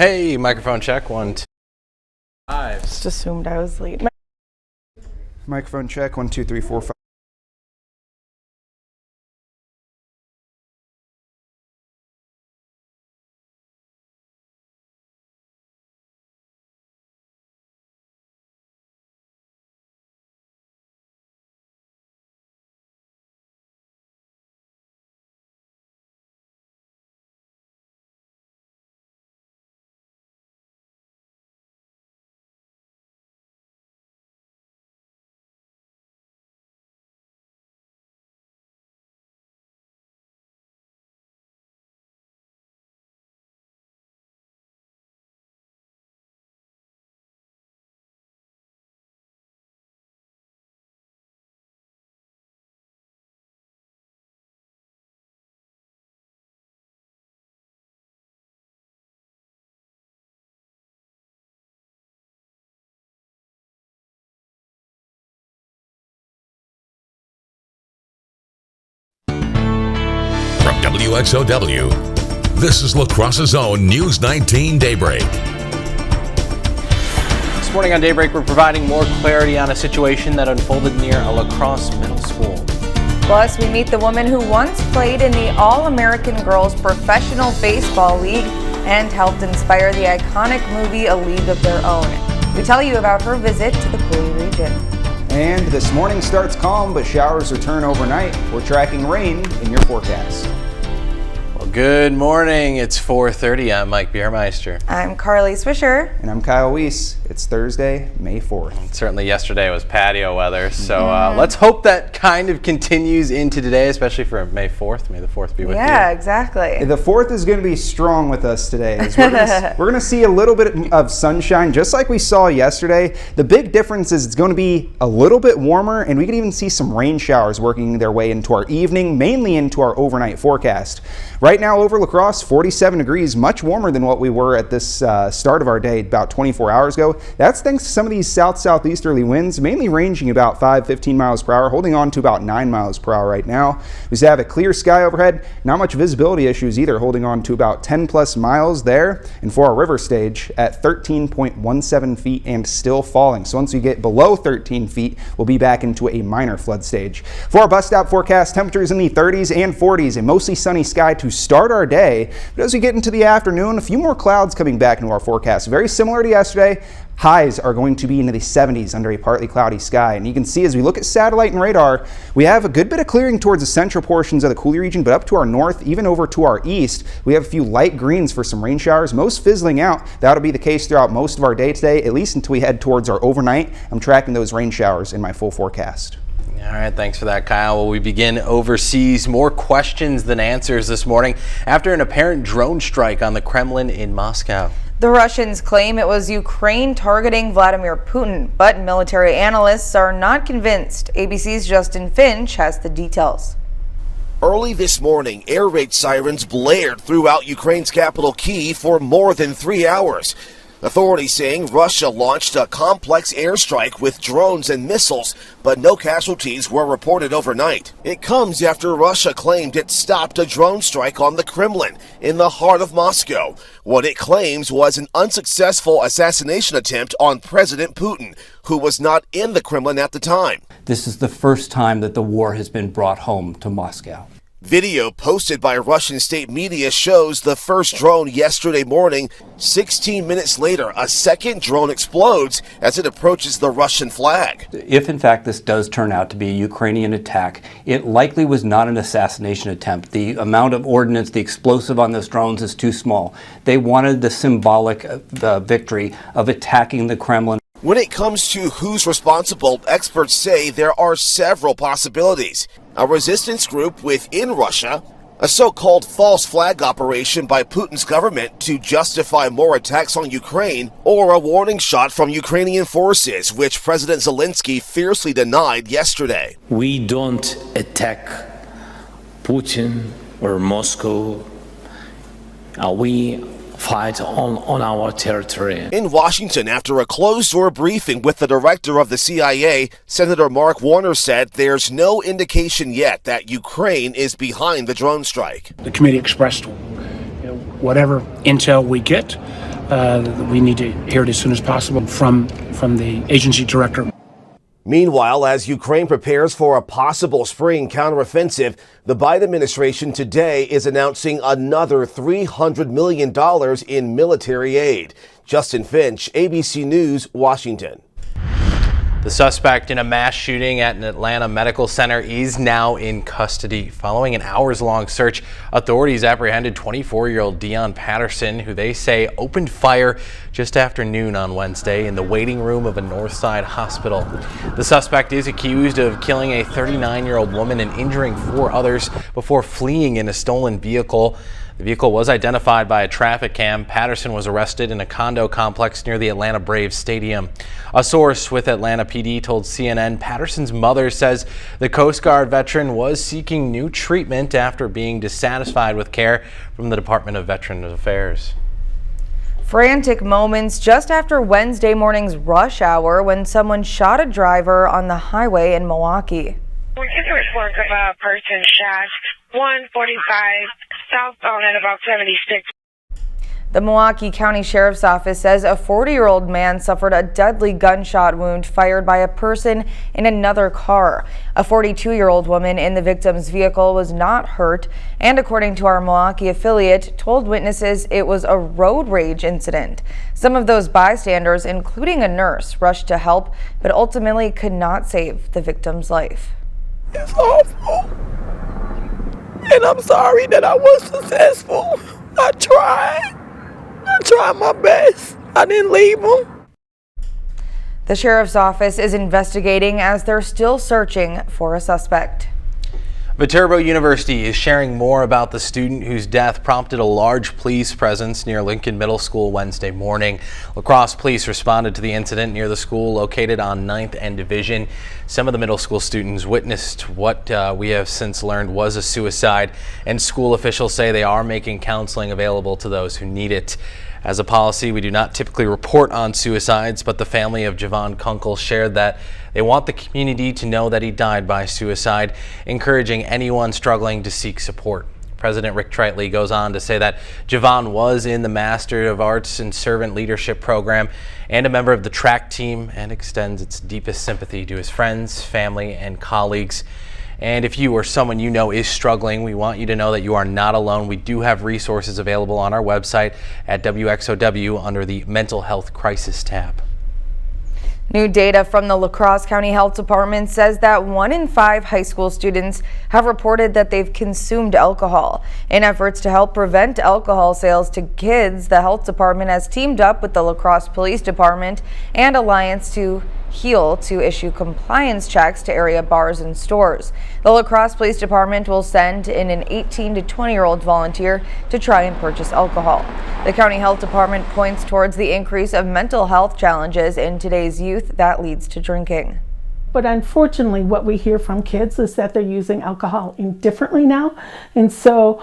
Hey, microphone check, 1, 2, 5. Just assumed I was late. Microphone check, 1, 2, 3, 4, 5. WXOW. This is La Crosse's own News 19 Daybreak. This morning on Daybreak, we're providing more clarity on a situation that unfolded near a La Crosse middle school. Plus, we meet the woman who once played in the All-American Girls Professional Baseball League and helped inspire the iconic movie A League of Their Own. We tell you about her visit to the Coulee region. And this morning starts calm, but showers return overnight. We're tracking rain in your forecast. Good morning. It's 4:30. I'm Mike Biermeister. I'm Carly Swisher. And I'm Kyle Weiss. It's Thursday, May 4th. Certainly yesterday was patio weather, so let's hope that kind of continues into today, especially for May 4th. May the 4th be with you. Yeah, exactly. The 4th is going to be strong with us today. As we're going to see a little bit of sunshine, just like we saw yesterday. The big difference is it's going to be a little bit warmer, and we can even see some rain showers working their way into our evening, mainly into our overnight forecast. Right now over La Crosse, 47 degrees, much warmer than what we were at this start of our day about 24 hours ago. That's thanks to some of these south-southeasterly winds, mainly ranging about 5-15 miles per hour, holding on to about 9 miles per hour right now. We have a clear sky overhead, not much visibility issues either, holding on to about 10 plus miles there. And for our river stage at 13.17 feet and still falling. So once we get below 13 feet, we'll be back into a minor flood stage. For our bus stop forecast, temperatures in the 30s and 40s and mostly sunny sky to start our day. But as we get into the afternoon, a few more clouds coming back into our forecast. Very similar to yesterday. Highs are going to be into the 70s under a partly cloudy sky. And you can see as we look at satellite and radar, we have a good bit of clearing towards the central portions of the Coulee region, but up to our north, even over to our east, we have a few light greens for some rain showers, most fizzling out. That'll be the case throughout most of our day today, at least until we head towards our overnight. I'm tracking those rain showers in my full forecast. All right, thanks for that, Kyle. Well, we begin overseas. More questions than answers this morning after an apparent drone strike on the Kremlin in Moscow. The Russians claim it was Ukraine targeting Vladimir Putin, but military analysts are not convinced. ABC's Justin Finch has the details. Early this morning, air raid sirens blared throughout Ukraine's capital Kyiv for more than 3 hours. Authorities saying Russia launched a complex airstrike with drones and missiles, but no casualties were reported overnight. It comes after Russia claimed it stopped a drone strike on the Kremlin in the heart of Moscow. What it claims was an unsuccessful assassination attempt on President Putin, who was not in the Kremlin at the time. This is the first time that the war has been brought home to Moscow. Video posted by Russian state media shows the first drone yesterday morning. 16 minutes later, a second drone explodes as it approaches the Russian flag. If in fact this does turn out to be a Ukrainian attack, it likely was not an assassination attempt. The amount of ordnance, the explosive on those drones is too small. They wanted the symbolic victory of attacking the Kremlin. When it comes to who's responsible, experts say there are several possibilities. A resistance group within Russia, a so-called false flag operation by Putin's government to justify more attacks on Ukraine, or a warning shot from Ukrainian forces, which President Zelensky fiercely denied yesterday. We don't attack Putin or Moscow. We fight on our territory. In Washington, after a closed-door briefing with the director of the CIA, Senator Mark Warner said there's no indication yet that Ukraine is behind the drone strike. The committee expressed whatever intel we get, we need to hear it as soon as possible from the agency director. Meanwhile, as Ukraine prepares for a possible spring counteroffensive, the Biden administration today is announcing another $300 million in military aid. Justin Finch, ABC News, Washington. The suspect in a mass shooting at an Atlanta medical center is now in custody. Following an hours-long search, authorities apprehended 24-year-old Dion Patterson, who they say opened fire just after noon on Wednesday in the waiting room of a Northside hospital. The suspect is accused of killing a 39-year-old woman and injuring 4 others before fleeing in a stolen vehicle. The vehicle was identified by a traffic cam. Patterson was arrested in a condo complex near the Atlanta Braves Stadium. A source with Atlanta PD told CNN Patterson's mother says the Coast Guard veteran was seeking new treatment after being dissatisfied with care from the Department of Veterans Affairs. Frantic moments just after Wednesday morning's rush hour when someone shot a driver on the highway in Milwaukee. We get the report of a person shot 145 southbound at about 76. The Milwaukee County Sheriff's Office says a 40-year-old man suffered a deadly gunshot wound fired by a person in another car. A 42-year-old woman in the victim's vehicle was not hurt, and according to our Milwaukee affiliate, told witnesses it was a road rage incident. Some of those bystanders, including a nurse, rushed to help, but ultimately could not save the victim's life. It's awful, and I'm sorry that I was successful. I tried my best. I didn't leave them. The sheriff's office is investigating as they're still searching for a suspect. Viterbo University is sharing more about the student whose death prompted a large police presence near Lincoln Middle School Wednesday morning. La Crosse police responded to the incident near the school located on 9th and Division. Some of the middle school students witnessed what we have since learned was a suicide, and school officials say they are making counseling available to those who need it. As a policy, we do not typically report on suicides, but the family of Javon Kunkel shared that they want the community to know that he died by suicide, encouraging anyone struggling to seek support. President Rick Tritley goes on to say that Javon was in the Master of Arts and Servant Leadership program and a member of the track team, and extends its deepest sympathy to his friends, family, and colleagues. And if you or someone you know is struggling, we want you to know that you are not alone. We do have resources available on our website at WXOW under the Mental Health Crisis tab. New data from the La Crosse County Health Department says that 1 in 5 high school students have reported that they've consumed alcohol. In efforts to help prevent alcohol sales to kids, the health department has teamed up with the La Crosse Police Department and Alliance to Heal to issue compliance checks to area bars and stores. The La Crosse Police Department will send in an 18 to 20-year-old volunteer to try and purchase alcohol. The County Health Department points towards the increase of mental health challenges in today's youth that leads to drinking. But unfortunately, what we hear from kids is that they're using alcohol indifferently now. And so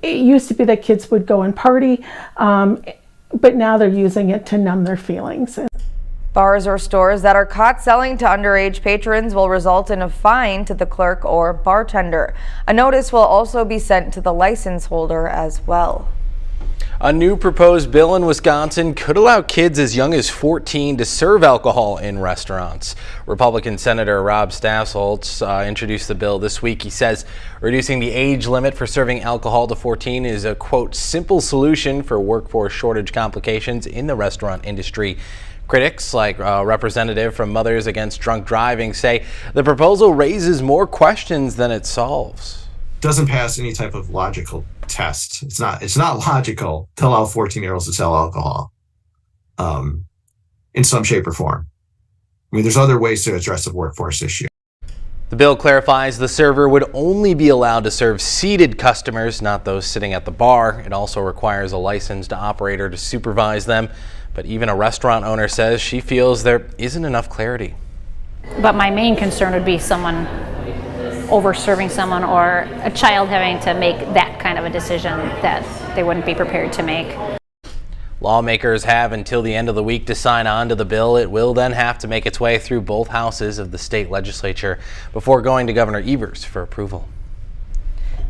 it used to be that kids would go and party, but now they're using it to numb their feelings. Bars or stores that are caught selling to underage patrons will result in a fine to the clerk or bartender. A notice will also be sent to the license holder as well. A new proposed bill in Wisconsin could allow kids as young as 14 to serve alcohol in restaurants. Republican Senator Rob Staffholz introduced the bill this week. He says reducing the age limit for serving alcohol to 14 is a, quote, simple solution for workforce shortage complications in the restaurant industry. Critics, like a representative from Mothers Against Drunk Driving, say the proposal raises more questions than it solves. Doesn't pass any type of logical test. It's not logical to allow 14-year-olds to sell alcohol in some shape or form. I mean, there's other ways to address the workforce issue. The bill clarifies the server would only be allowed to serve seated customers, not those sitting at the bar. It also requires a licensed operator to supervise them. But even a restaurant owner says she feels there isn't enough clarity. But my main concern would be someone over-serving someone or a child having to make that kind of a decision that they wouldn't be prepared to make. Lawmakers have until the end of the week to sign on to the bill. It will then have to make its way through both houses of the state legislature before going to Governor Evers for approval.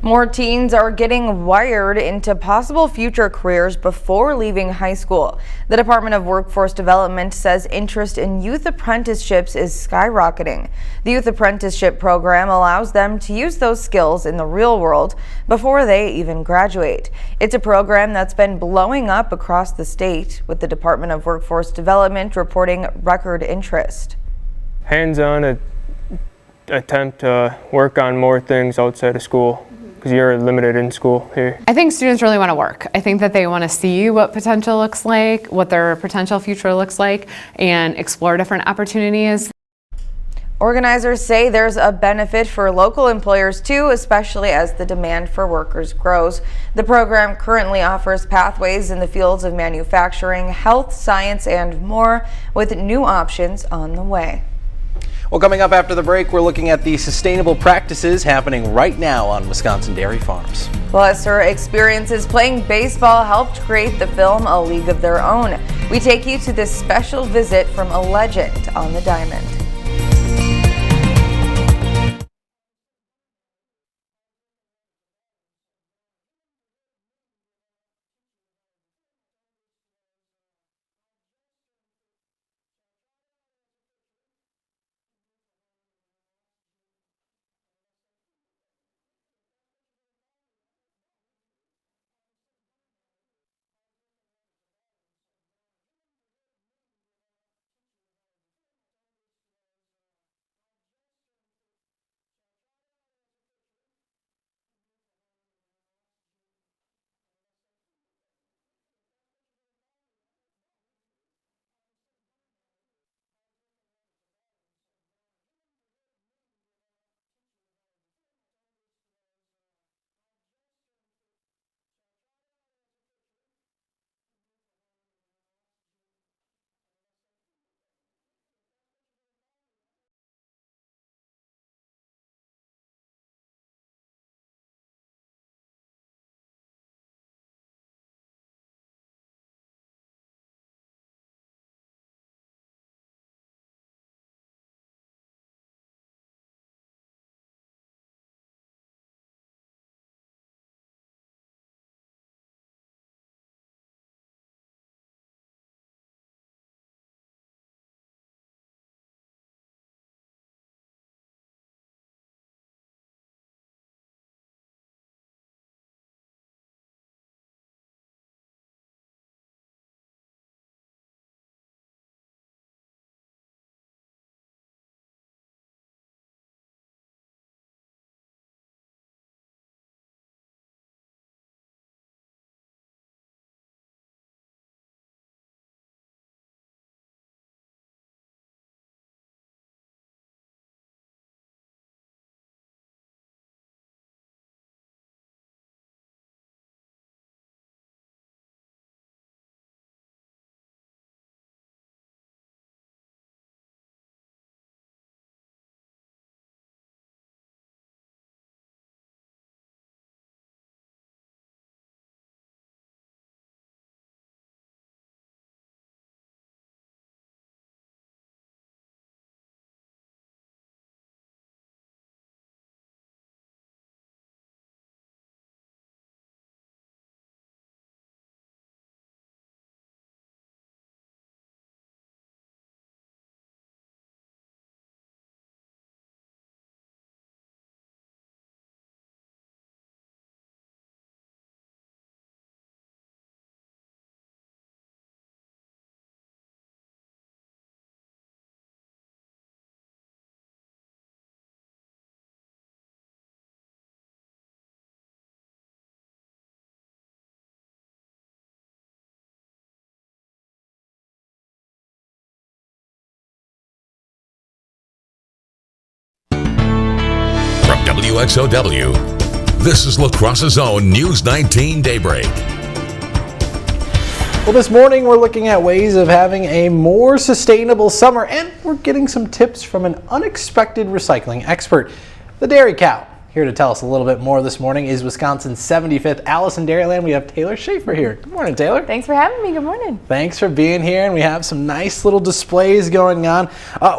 More teens are getting wired into possible future careers before leaving high school. The Department of Workforce Development says interest in youth apprenticeships is skyrocketing. The Youth Apprenticeship Program allows them to use those skills in the real world before they even graduate. It's a program that's been blowing up across the state, with the Department of Workforce Development reporting record interest. Hands-on attempt to work on more things outside of school, because you're limited in school here. I think students really want to work. I think that they want to see what potential looks like, what their potential future looks like, and explore different opportunities. Organizers say there's a benefit for local employers too, especially as the demand for workers grows. The program currently offers pathways in the fields of manufacturing, health, science, and more, with new options on the way. Well, coming up after the break, we're looking at the sustainable practices happening right now on Wisconsin dairy farms. Plus, her experiences playing baseball helped create the film A League of Their Own. We take you to this special visit from a legend on the diamond. WXOW. This is La Crosse's own News 19 Daybreak. Well, this morning we're looking at ways of having a more sustainable summer, and we're getting some tips from an unexpected recycling expert, the Dairy Cow. Here to tell us a little bit more this morning is Wisconsin's 75th Allison Dairyland. We have Taylor Schaefer here. Good morning, Taylor. Thanks for having me. Good morning. Thanks for being here, and we have some nice little displays going on.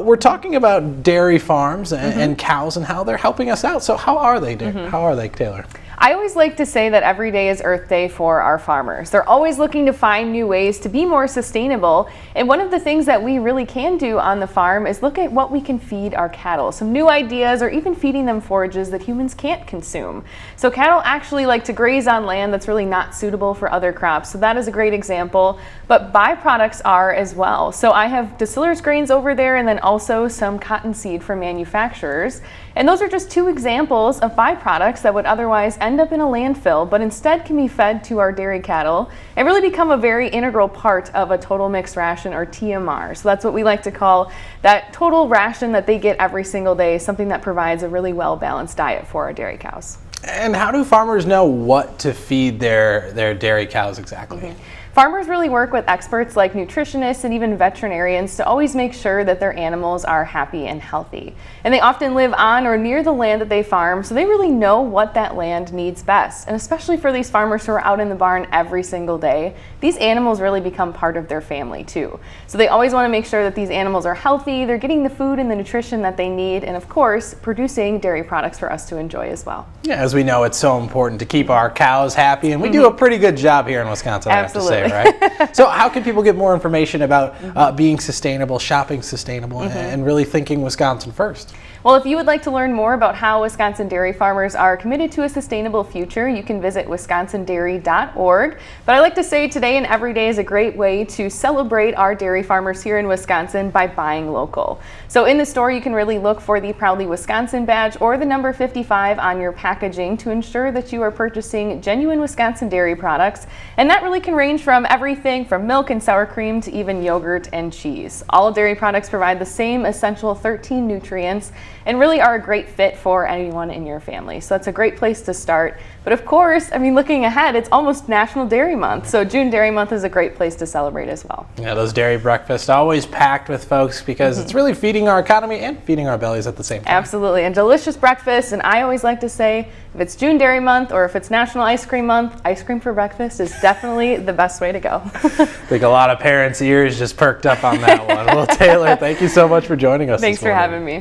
We're talking about dairy farms and cows and how they're helping us out. So how are they, Taylor? I always like to say that every day is Earth Day for our farmers. They're always looking to find new ways to be more sustainable. And one of the things that we really can do on the farm is look at what we can feed our cattle. Some new ideas, or even feeding them forages that humans can't consume. So cattle actually like to graze on land that's really not suitable for other crops. So that is a great example. But byproducts are as well. So I have distillers grains over there, and then also some cottonseed from manufacturers. And those are just two examples of byproducts that would otherwise end up in a landfill, but instead can be fed to our dairy cattle and really become a very integral part of a total mixed ration, or TMR. So that's what we like to call that total ration that they get every single day, something that provides a really well-balanced diet for our dairy cows. And how do farmers know what to feed their dairy cows exactly? Farmers really work with experts like nutritionists and even veterinarians to always make sure that their animals are happy and healthy. And they often live on or near the land that they farm, so they really know what that land needs best. And especially for these farmers who are out in the barn every single day, these animals really become part of their family too. So they always want to make sure that these animals are healthy, they're getting the food and the nutrition that they need, and of course, producing dairy products for us to enjoy as well. Yeah, as we know, it's so important to keep our cows happy, and we do a pretty good job here in Wisconsin, I have to say. Right? So how can people get more information about being sustainable, shopping sustainable, and really thinking Wisconsin first? Well, if you would like to learn more about how Wisconsin dairy farmers are committed to a sustainable future, you can visit wisconsindairy.org. But I like to say today and every day is a great way to celebrate our dairy farmers here in Wisconsin by buying local. So in the store, you can really look for the Proudly Wisconsin badge or the number 55 on your packaging to ensure that you are purchasing genuine Wisconsin dairy products. And that really can range from everything from milk and sour cream to even yogurt and cheese. All dairy products provide the same essential 13 nutrients and really are a great fit for anyone in your family. So that's a great place to start. But of course, I mean, looking ahead, it's almost National Dairy Month. So June Dairy Month is a great place to celebrate as well. Yeah, those dairy breakfasts always packed with folks because it's really feeding our economy and feeding our bellies at the same time. Absolutely, and delicious breakfast. And I always like to say, if it's June Dairy Month or if it's National Ice Cream Month, ice cream for breakfast is definitely the best way to go. I think a lot of parents' ears just perked up on that one. Well, Taylor, thank you so much for joining us. Thanks for having me.